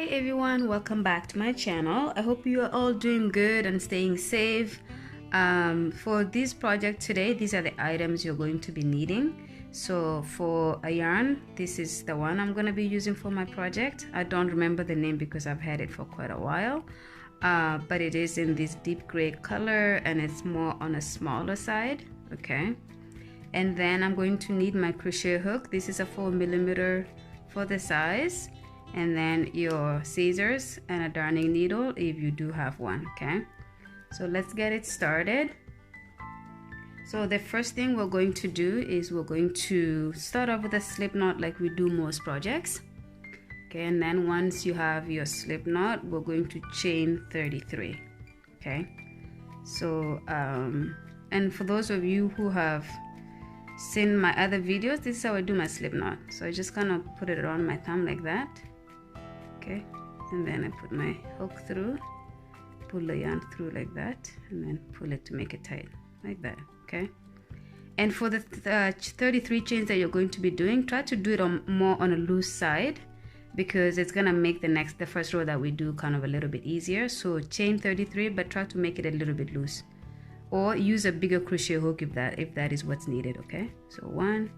Hey everyone, welcome back to my channel. I hope you are all doing good and staying safe. For this project today, these are the items you're going to be needing. So for a yarn, this is the one I'm going to be using for my project. I don't remember the name because I've had it for quite a while, but it is in this deep gray color and it's more on a smaller side. Okay, and then I'm going to need my crochet hook. This is a 4mm for the size, and then your scissors and a darning needle if you do have one. Okay, so let's get it started. So the first thing we're going to do is we're going to start off with a slip knot like we do most projects. Okay, and then once you have your slip knot, we're going to chain 33. Okay, so and for those of you who have seen my other videos, this is how I do my slip knot. So I just kind of put it around my thumb like that. Okay, and then I put my hook through, pull the yarn through like that, and then pull it to make it tight like that. Okay, and for the 33 chains that you're going to be doing, try to do it more on a loose side, because it's gonna make the first row that we do kind of a little bit easier. So chain 33, but try to make it a little bit loose, or use a bigger crochet hook if that is what's needed. Okay, so 1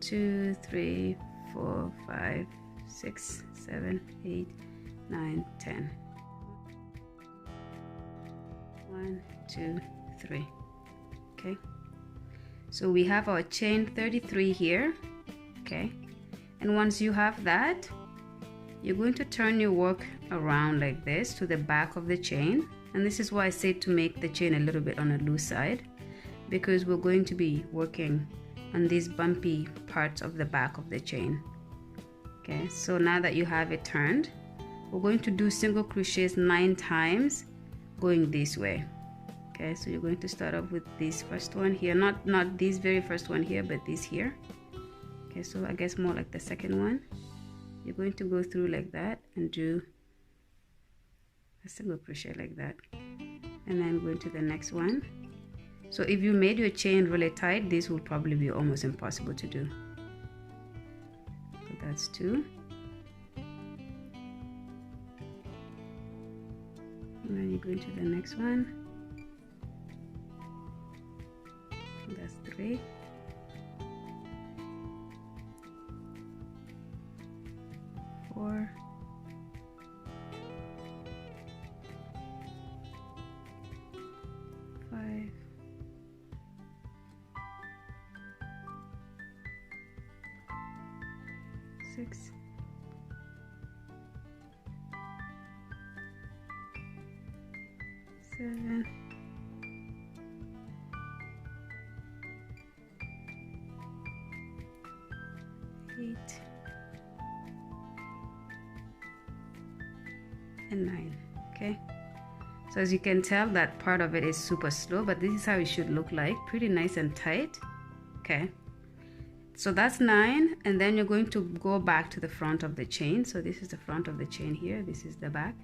2 3 4 5 6 7 8 9 10. 1 2 3. Okay, so we have our chain 33 here. Okay, and once you have that, you're going to turn your work around like this to the back of the chain. And this is why I say to make the chain a little bit on a loose side, because we're going to be working on these bumpy parts of the back of the chain. Okay, so now that you have it turned, we're going to do single crochets 9 times going this way. Okay, so you're going to start off with this first one here, not this very first one here, but this here. Okay, so I guess more like the second one. You're going to go through like that and do a single crochet like that, and then go into the next one. So if you made your chain really tight, this will probably be almost impossible to do. So that's 2, and then you go into the next one. That's 3, 4, 5, 6, 7, 8, and 9. Okay, so as you can tell, that part of it is super slow, but this is how it should look like, pretty nice and tight. Okay, so that's 9, and then you're going to go back to the front of the chain. So this is the front of the chain here, this is the back.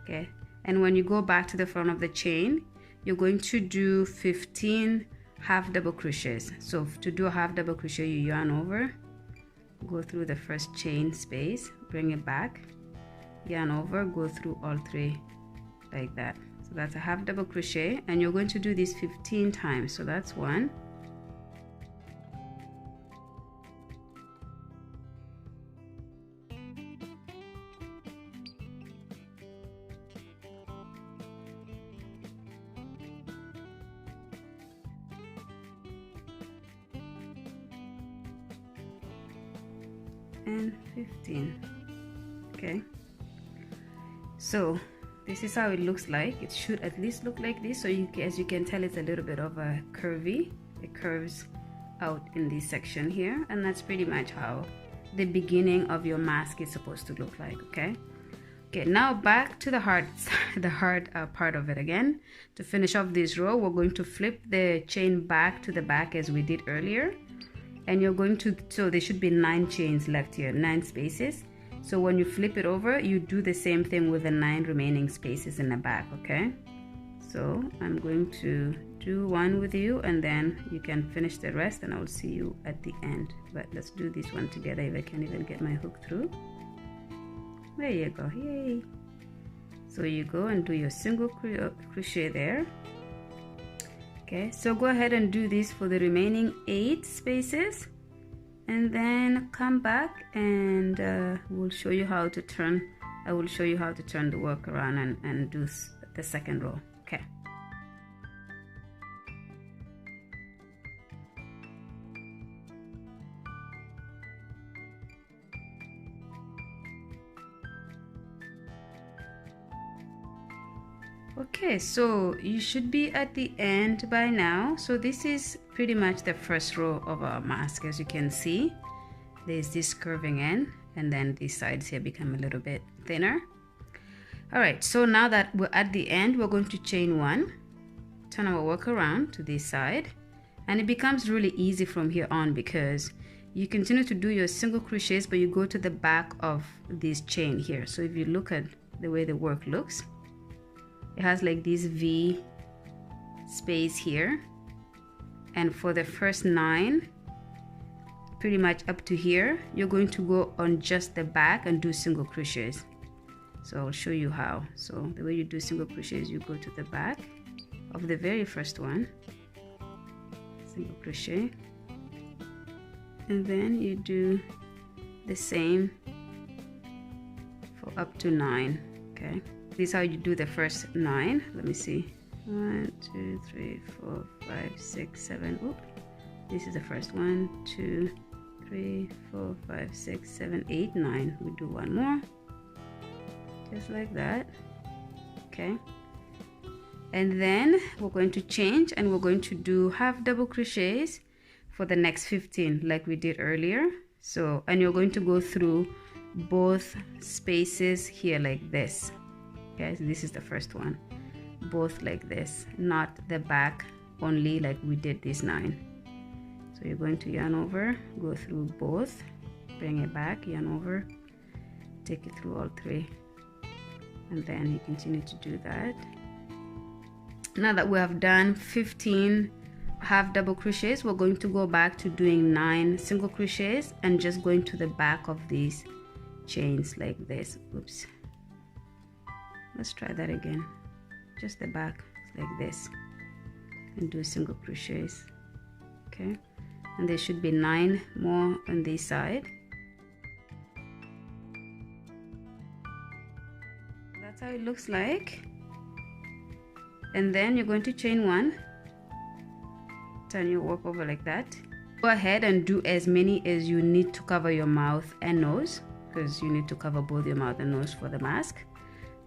Okay, and when you go back to the front of the chain, you're going to do 15 half double crochets. So to do a half double crochet, you yarn over, go through the first chain space, bring it back, yarn over, go through all 3 like that. So that's a half double crochet, and you're going to do this 15 times. So that's 1, and 15. Okay, so this is how it looks like. It should at least look like this. So as you can tell, it's a little bit of a curvy. It curves out in this section here, and that's pretty much how the beginning of your mask is supposed to look like. Okay, now back to the hard part of it again. To finish off this row, we're going to flip the chain back to the back as we did earlier, and you're going to, so there should be 9 chains left here, 9 spaces. So when you flip it over, you do the same thing with the 9 remaining spaces in the back. Okay, so I'm going to do one with you, and then you can finish the rest, and I will see you at the end. But let's do this one together if I can even get my hook through. There you go. Yay. So you go and do your single crochet there. Okay, so go ahead and do this for the remaining 8 spaces, and then come back and we'll show you how to turn. I will show you how to turn the work around and do the second row. Okay. Okay, so you should be at the end by now. So this is pretty much the first row of our mask. As you can see, there's this curving end, and then these sides here become a little bit thinner. All right, so now that we're at the end, we're going to chain 1, turn our work around to this side, and it becomes really easy from here on because you continue to do your single crochets, but you go to the back of this chain here. So if you look at the way the work looks, it has like this V space here, and for the first 9, pretty much up to here, you're going to go on just the back and do single crochets. So I'll show you how. So the way you do single crochets, you go to the back of the very first one, single crochet, and then you do the same for up to 9. Okay, this is how you do the first 9. Let me see. 1, 2, 3, 4, 5, 6, 7. Oop. This is the first 1, 2, 3, 4, 5, 6, 7, 8, 9. We do one more, just like that. Okay, and then we're going to change and we're going to do half double crochets for the next 15 like we did earlier. So, and you're going to go through both spaces here like this. Okay, so this is the first one, both like this, not the back only like we did this 9. So you're going to yarn over, go through both, bring it back, yarn over, take it through all 3, and then you continue to do that. Now that we have done 15 half double crochets, we're going to go back to doing 9 single crochets and just going to the back of these chains like this. Oops, let's try that again. Just the back like this, and do single crochets. Okay, and there should be 9 more on this side. That's how it looks like. And then you're going to chain 1, turn your work over like that. Go ahead and do as many as you need to cover your mouth and nose, because you need to cover both your mouth and nose for the mask.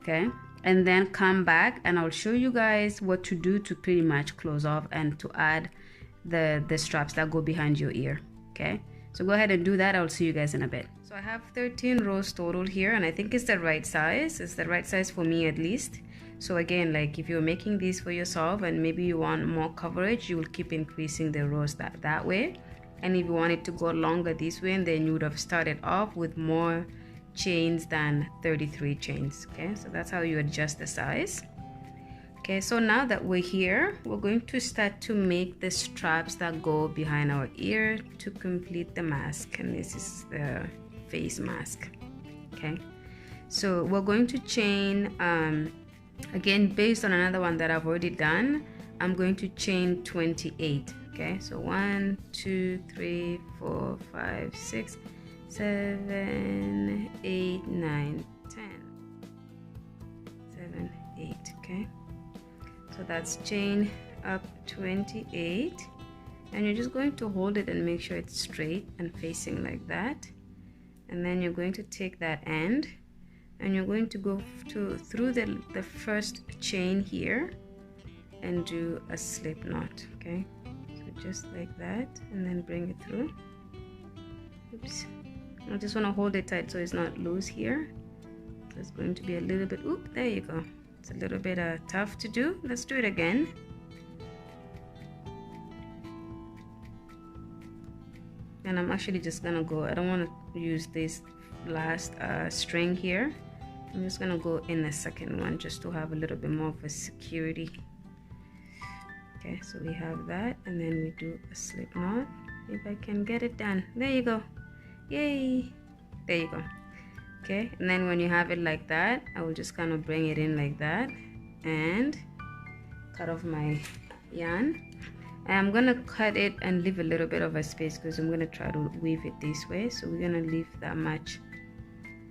Okay, and then come back and I'll show you guys what to do to pretty much close off and to add the straps that go behind your ear. Okay, so go ahead and do that. I'll see you guys in a bit. So I have 13 rows total here, and I think it's the right size. It's the right size for me at least. So again, like if you're making these for yourself and maybe you want more coverage, you will keep increasing the rows that way. And if you want it to go longer this way, then you would have started off with more chains than 33 chains. Okay, so that's how you adjust the size. Okay, so now that we're here, we're going to start to make the straps that go behind our ear to complete the mask, and this is the face mask. Okay, so we're going to chain again based on another one that I've already done. I'm going to chain 28. Okay, so 1, 2, 3, 4, 5, 6, 7, 8, 9, 10, 7, 8. Okay, so that's chain up 28, and you're just going to hold it and make sure it's straight and facing like that. And then you're going to take that end and you're going to go through the first chain here and do a slip knot. Okay, so just like that, and then bring it through. Oops, I just want to hold it tight so it's not loose here. So it's going to be a little bit, oop, there you go. It's a little bit tough to do. Let's do it again. And I'm actually just gonna go, I don't want to use this last string here. I'm just gonna go in the second one just to have a little bit more of a security. Okay, so we have that, and then we do a slip knot. If I can get it done, there you go. Yay, there you go. Okay, and then when you have it like that, I will just kind of bring it in like that and cut off my yarn. And I'm gonna cut it and leave a little bit of a space because I'm gonna try to weave it this way. So we're gonna leave that much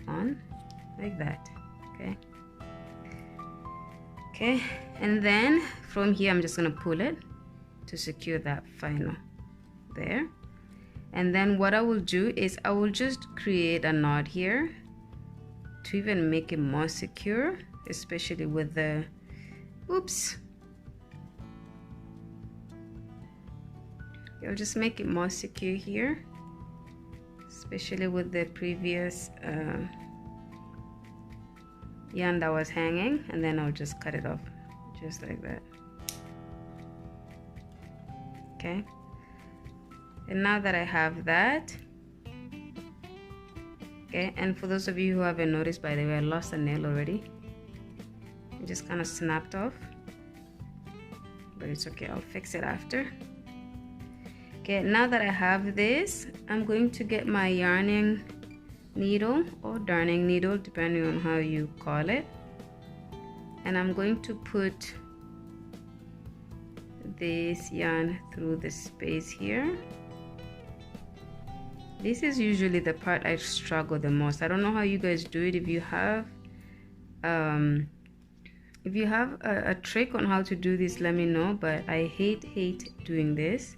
on like that. Okay, and then from here I'm just gonna pull it to secure that final there. And then what I will do is I will just create a knot here to even make it more secure, especially with the I'll just make it more secure here, especially with the previous yarn that was hanging, and then I'll just cut it off just like that. Okay, and now that I have that, okay, and for those of you who haven't noticed, by the way, I lost a nail already. It just kind of snapped off, but it's okay, I'll fix it after. Okay, now that I have this, I'm going to get my yarning needle or darning needle, depending on how you call it, and I'm going to put this yarn through the space here. This is usually the part I struggle the most. I don't know how you guys do it. If you have a trick on how to do this, let me know, but I hate doing this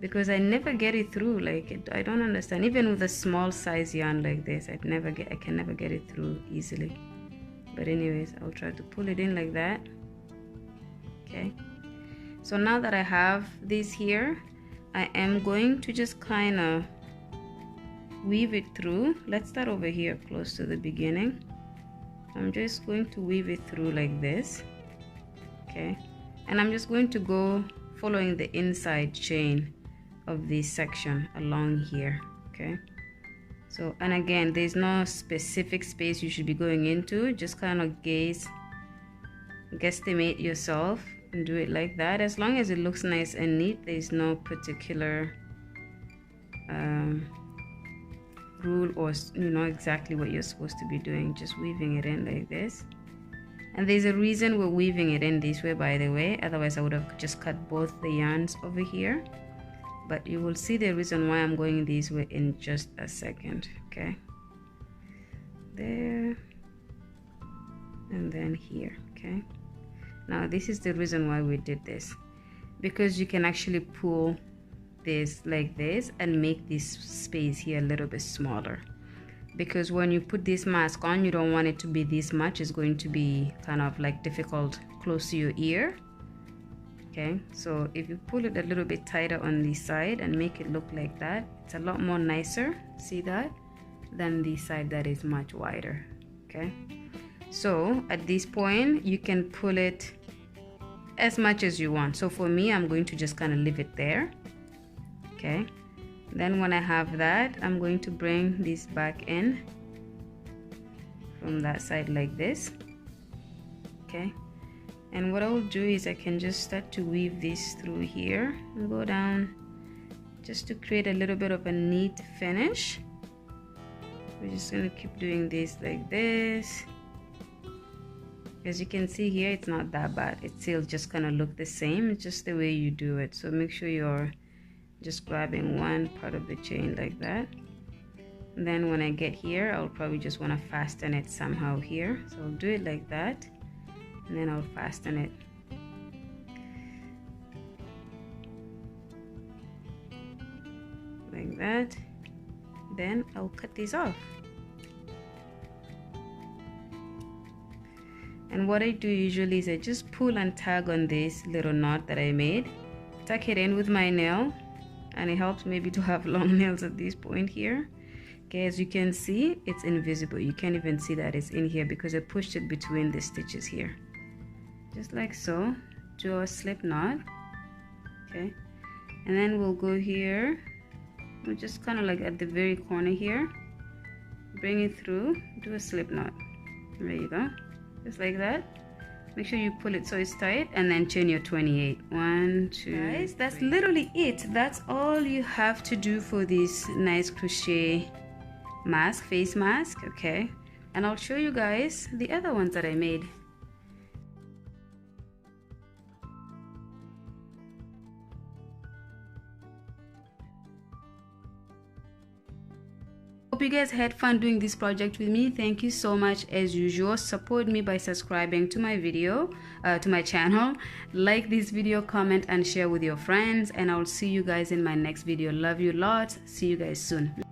because I never get it through. Like, I don't understand. Even with a small size yarn like this, I can never get it through easily. But anyways, I'll try to pull it in like that. Okay, so now that I have this here, I am going to just kind of weave it through. Let's start over here close to the beginning. I'm just going to weave it through like this. Okay, and I'm just going to go following the inside chain of this section along here. Okay, so, and again, there's no specific space you should be going into. Just kind of guesstimate yourself and do it like that. As long as it looks nice and neat, there's no particular rule, or you know exactly what you're supposed to be doing. Just weaving it in like this. And there's a reason we're weaving it in this way, by the way, otherwise I would have just cut both the yarns over here. But you will see the reason why I'm going this way in just a second. Okay, there and then here. Okay, now this is the reason why we did this, because you can actually pull this like this and make this space here a little bit smaller, because when you put this mask on, you don't want it to be this much. It's going to be kind of like difficult close to your ear. Okay, so if you pull it a little bit tighter on the side and make it look like that, it's a lot more nicer, see that, than the side that is much wider. Okay, so at this point you can pull it as much as you want. So for me, I'm going to just kind of leave it there. Okay, then when I have that, I'm going to bring this back in from that side like this. Okay, and what I will do is I can just start to weave this through here and go down just to create a little bit of a neat finish. We're just going to keep doing this like this. As you can see here, it's not that bad. It still just kind of look the same. It's just the way you do it. So make sure you're just grabbing one part of the chain like that. And then when I get here, I'll probably just want to fasten it somehow here. So I'll do it like that, and then I'll fasten it. Like that. Then I'll cut these off. And what I do usually is I just pull and tag on this little knot that I made, tuck it in with my nail, and it helps maybe to have long nails at this point here. Okay, as you can see, it's invisible. You can't even see that it's in here because I pushed it between the stitches here. Just like so. Do a slip knot. Okay, and then we'll go here. We'll just kind of like at the very corner here, bring it through, do a slip knot. There you go, just like that. Make sure you pull it so it's tight, and then chain your 28. 1, 2. Guys, that's literally it. That's all you have to do for this nice crochet face mask. Okay, and I'll show you guys the other ones that I made. Hope you guys had fun doing this project with me. Thank you so much. As usual, support me by subscribing to my video, to my channel. Like this video, comment and share with your friends, and I'll see you guys in my next video. Love you lots. See you guys soon.